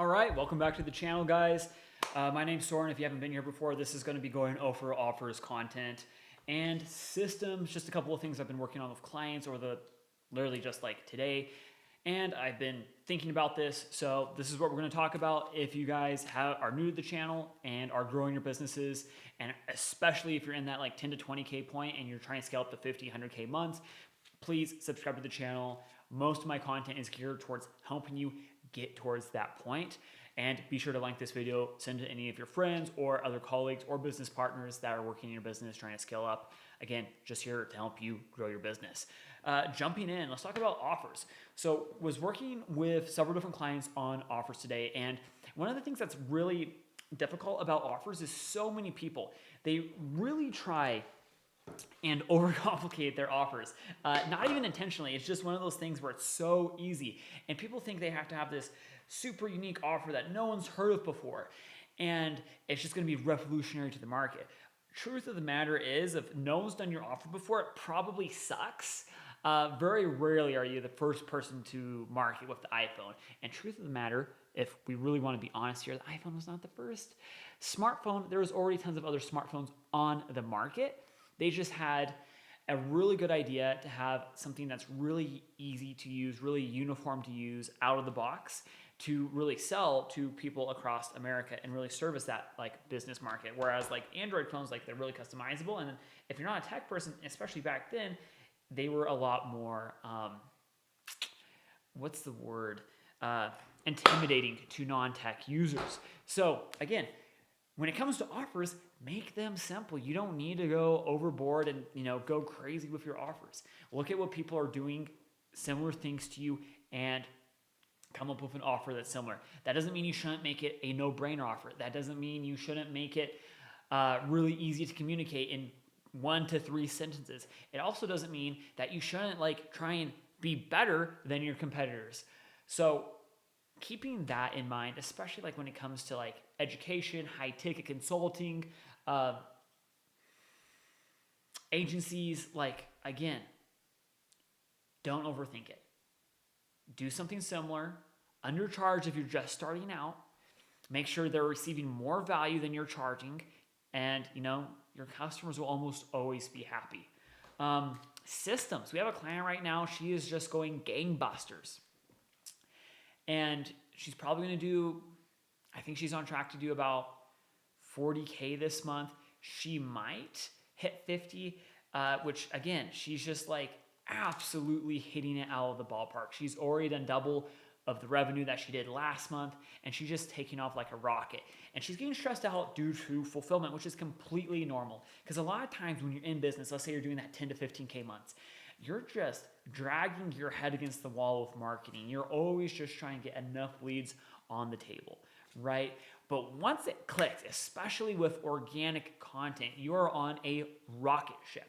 right, welcome back to the channel, guys. My name's Soren. If you haven't been here before, this is going to be going over offers, content, and systems. Just a couple of things I've been working on with clients literally just like today. And I've been thinking about this, so this is what we're going to talk about. If you guys are new to the channel and are growing your businesses, and especially if you're in that like 10 to 20K point and you're trying to scale up to 50, 100K months, please subscribe to the channel. Most of my content is geared towards helping you get towards that point. And be sure to like this video, send it to any of your friends or other colleagues or business partners that are working in your business trying to scale up. Again, just here to help you grow your business. Jumping in, let's talk about offers. So was working with several different clients on offers today. And one of the things that's really difficult about offers is so many people, they really try and overcomplicate their offers. Not even intentionally. It's just one of those things where it's so easy. And people think they have to have this super unique offer that no one's heard of before. And it's just going to be revolutionary to the market. Truth of the matter is, if no one's done your offer before, it probably sucks. Very rarely are you the first person to market with the iPhone. And truth of the matter, if we really want to be honest here, the iPhone was not the first smartphone. There was already tons of other smartphones on the market. They just had a really good idea to have something that's really easy to use, really uniform to use out of the box to really sell to people across America and really service that like business market. Whereas like Android phones, like they're really customizable. And if you're not a tech person, especially back then, they were a lot more, what's the word? Intimidating to non-tech users. So again, when it comes to offers, make them simple. You don't need to go overboard and go crazy with your offers. Look at what people are doing, similar things to you, and come up with an offer that's similar. That doesn't mean you shouldn't make it a no-brainer offer. That doesn't mean you shouldn't make it really easy to communicate in 1 to 3 sentences. It also doesn't mean that you shouldn't like try and be better than your competitors. So keeping that in mind, especially like when it comes to like education, high ticket consulting, agencies, like again, don't overthink it. Do something similar, undercharge if you're just starting out, make sure they're receiving more value than you're charging, and your customers will almost always be happy. Systems, we have a client right now, she is just going gangbusters. And she's probably going to do, I think she's on track to do about 40K this month. She might hit 50, which again, she's just like absolutely hitting it out of the ballpark. She's already done double of the revenue that she did last month, and she's just taking off like a rocket. And she's getting stressed out due to fulfillment, which is completely normal. Because a lot of times when you're in business, let's say you're doing that 10 to 15K months, you're just dragging your head against the wall with marketing. You're always just trying to get enough leads on the table, right? But once it clicks, especially with organic content, you're on a rocket ship.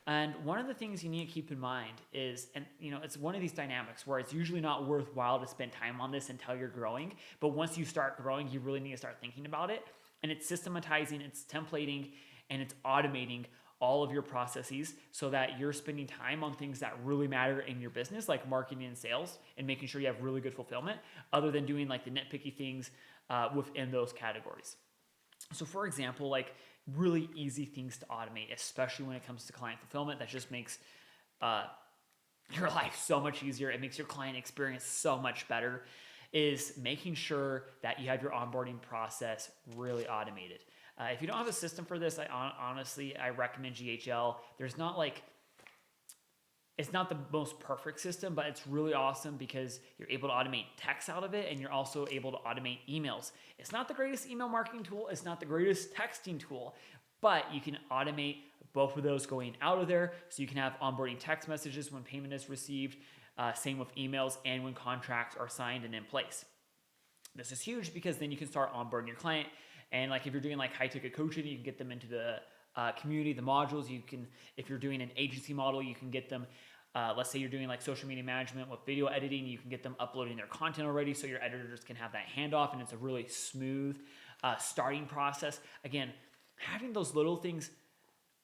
And one of the things you need to keep in mind is, and it's one of these dynamics where it's usually not worthwhile to spend time on this until you're growing. But once you start growing, you really need to start thinking about it. And it's systematizing, it's templating, and it's automating all of your processes so that you're spending time on things that really matter in your business, like marketing and sales, and making sure you have really good fulfillment, other than doing like the nitpicky things within those categories. So for example, like really easy things to automate, especially when it comes to client fulfillment, that just makes your life so much easier. It makes your client experience so much better, is making sure that you have your onboarding process really automated. If you don't have a system for this, honestly, I recommend GHL. There's not like, it's not the most perfect system, but it's really awesome because you're able to automate text out of it, and you're also able to automate emails. It's not the greatest email marketing tool. It's not the greatest texting tool, but you can automate both of those going out of there. So you can have onboarding text messages when payment is received, same with emails, and when contracts are signed and in place. This is huge because then you can start onboarding your client. And like if you're doing like high ticket coaching, you can get them into the community, the modules. You can, if you're doing an agency model, you can get them, let's say you're doing like social media management with video editing, you can get them uploading their content already so your editors can have that handoff, and it's a really smooth starting process. Again, having those little things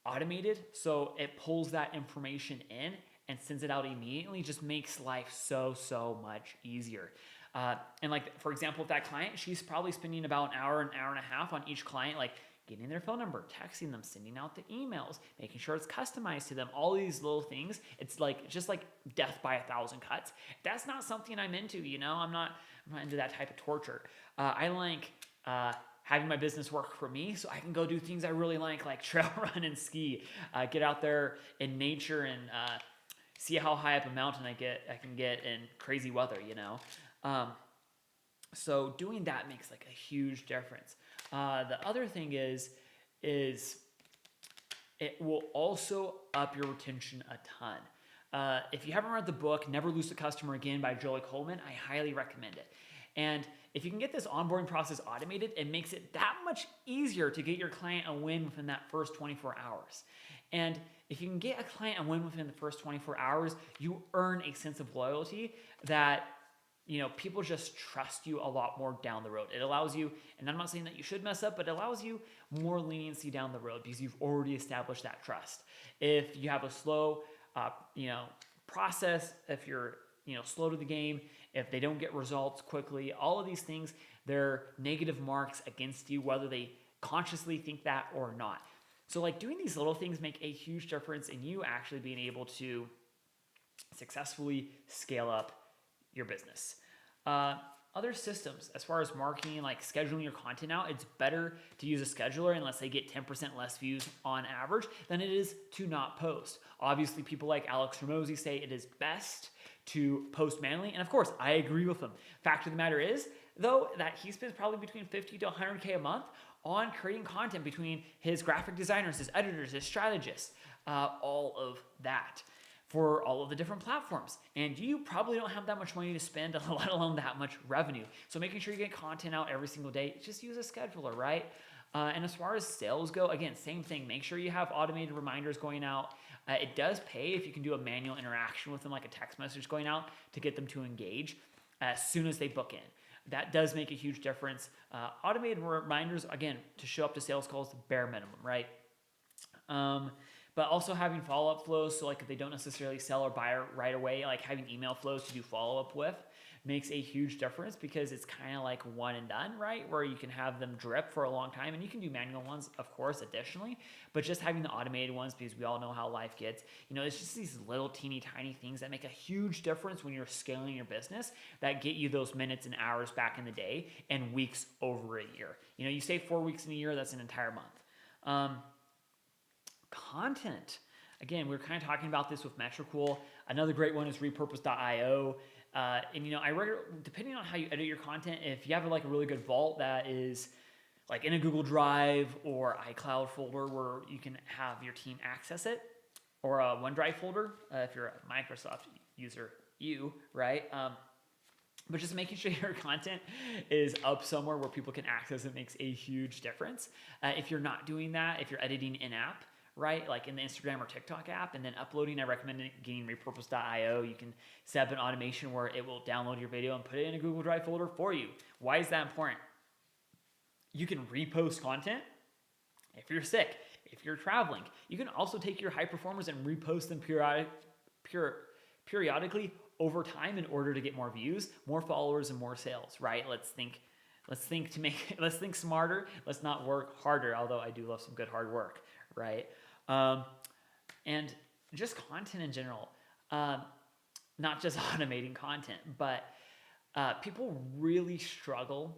automated so it pulls that information in and sends it out immediately just makes life so much easier. And like, for example, with that client, she's probably spending about an hour and a half on each client, like getting their phone number, texting them, sending out the emails, making sure it's customized to them, all these little things. It's like, just like death by 1,000 cuts. That's not something I'm into, I'm not into that type of torture. I like, having my business work for me so I can go do things I really like trail run and ski, get out there in nature and, see how high up a mountain I can get in crazy weather, So doing that makes like a huge difference. The other thing is it will also up your retention a ton. If you haven't read the book, Never Lose a Customer Again by Joey Coleman, I highly recommend it. And if you can get this onboarding process automated, it makes it that much easier to get your client a win within that first 24 hours. And if you can get a client a win within the first 24 hours, you earn a sense of loyalty that, people just trust you a lot more down the road. It allows you, and I'm not saying that you should mess up, but it allows you more leniency down the road because you've already established that trust. If you have a slow, process, if you're, slow to the game, if they don't get results quickly, all of these things, they're negative marks against you, whether they consciously think that or not. So like doing these little things make a huge difference in you actually being able to successfully scale up your business. Other systems, as far as marketing, like scheduling your content out, it's better to use a scheduler unless they get 10% less views on average than it is to not post. Obviously, people like Alex Ramosi say it is best to post manually, and of course, I agree with them. Fact of the matter is, though, that he spends probably between 50 to 100K a month on creating content between his graphic designers, his editors, his strategists, all of that for all of the different platforms. And you probably don't have that much money to spend, let alone that much revenue. So making sure you get content out every single day, just use a scheduler, right? And as far as sales go, again, same thing. Make sure you have automated reminders going out. It does pay if you can do a manual interaction with them, like a text message going out to get them to engage as soon as they book in. That does make a huge difference. Automated reminders, again, to show up to sales calls, bare minimum, right? But also having follow-up flows, so like if they don't necessarily sell or buy right away, like having email flows to do follow-up with makes a huge difference because it's kind of like one and done, right? Where you can have them drip for a long time, and you can do manual ones, of course, additionally, but just having the automated ones, because we all know how life gets, it's just these little teeny tiny things that make a huge difference when you're scaling your business that get you those minutes and hours back in the day and weeks over a year. You say 4 weeks in a year, that's an entire month. Content. Again, we were kind of talking about this with Metricool. Another great one is repurpose.io. Depending on how you edit your content, if you have like a really good vault that is like in a Google Drive or iCloud folder where you can have your team access it, or a OneDrive folder, if you're a Microsoft user, right? But just making sure your content is up somewhere where people can access it makes a huge difference. If you're not doing that, if you're editing in-app, right, like in the Instagram or TikTok app, and then uploading, I recommend getting repurpose.io. You can set up an automation where it will download your video and put it in a Google Drive folder for you. Why is that important? You can repost content if you're sick, if you're traveling. You can also take your high performers and repost them periodically over time in order to get more views, more followers, and more sales, right? Let's think smarter. Let's not work harder, although I do love some good hard work, right? And just content in general, not just automating content, but people really struggle.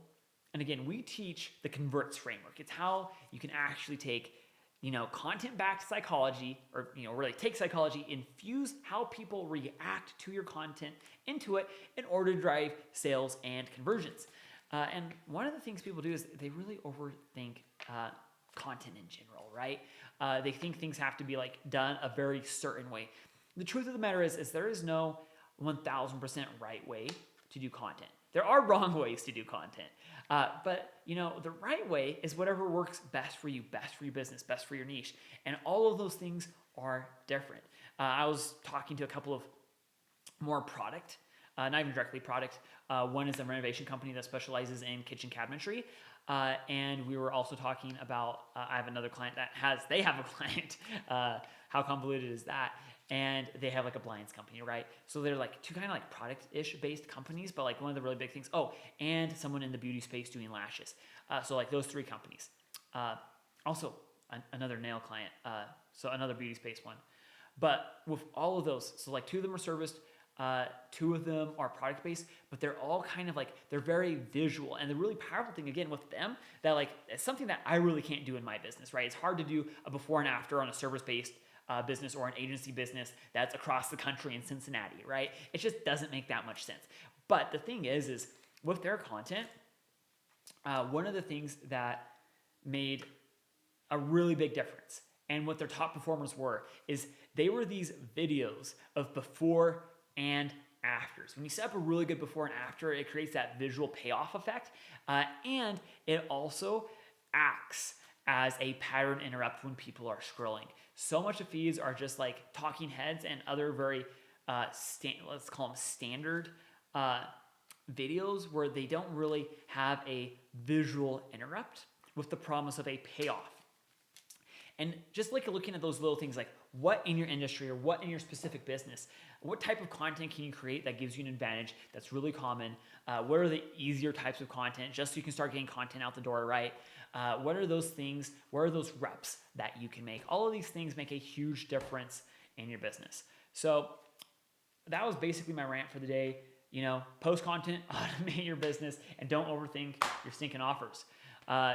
And again, we teach the converts framework. It's how you can actually take, content-backed psychology, or, really take psychology, infuse how people react to your content into it in order to drive sales and conversions. And one of the things people do is they really overthink content in general, right? They think things have to be like done a very certain way. The truth of the matter is there is no 1000% right way to do content. There are wrong ways to do content. But the right way is whatever works best for you, best for your business, best for your niche. And all of those things are different. I was talking to a couple of more product, not even directly product. One is a renovation company that specializes in kitchen cabinetry. And we were also talking about, I have another client they have a client. How convoluted is that? and they have like a blinds company, right? So they're like two kind of like product-ish based companies, but like one of the really big things. Oh, and someone in the beauty space doing lashes. So like those three companies. Also, another nail client. So another beauty space one. But with all of those, so like two of them are serviced, two of them are product based, but they're all kind of like, they're very visual. And the really powerful thing again with them, that like, it's something that I really can't do in my business, right? It's hard to do a before and after on a service based business or an agency business that's across the country in Cincinnati, right? It just doesn't make that much sense. But the thing is with their content, one of the things that made a really big difference and what their top performers were is they were these videos of before and afters. When you set up a really good before and after, it creates that visual payoff effect, and it also acts as a pattern interrupt when people are scrolling. So much of feeds are just like talking heads and other very, let's call them standard videos where they don't really have a visual interrupt with the promise of a payoff. And just like looking at those little things like what in your industry or what in your specific business, what type of content can you create that gives you an advantage that's really common? What are the easier types of content just so you can start getting content out the door, right? What are those things? What are those reps that you can make? All of these things make a huge difference in your business. So that was basically my rant for the day. You know, post content, automate your business, and don't overthink your stinking offers.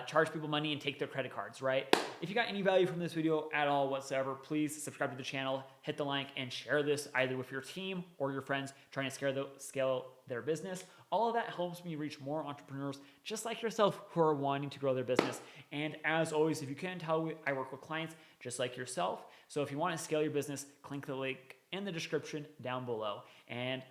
Charge people money and take their credit cards, right? If you got any value from this video at all whatsoever, please subscribe to the channel, hit the like, and share this either with your team or your friends trying to scale their business. All of that helps me reach more entrepreneurs just like yourself who are wanting to grow their business. And as always, if you can't tell, I work with clients just like yourself. So if you want to scale your business, click the link in the description down below. And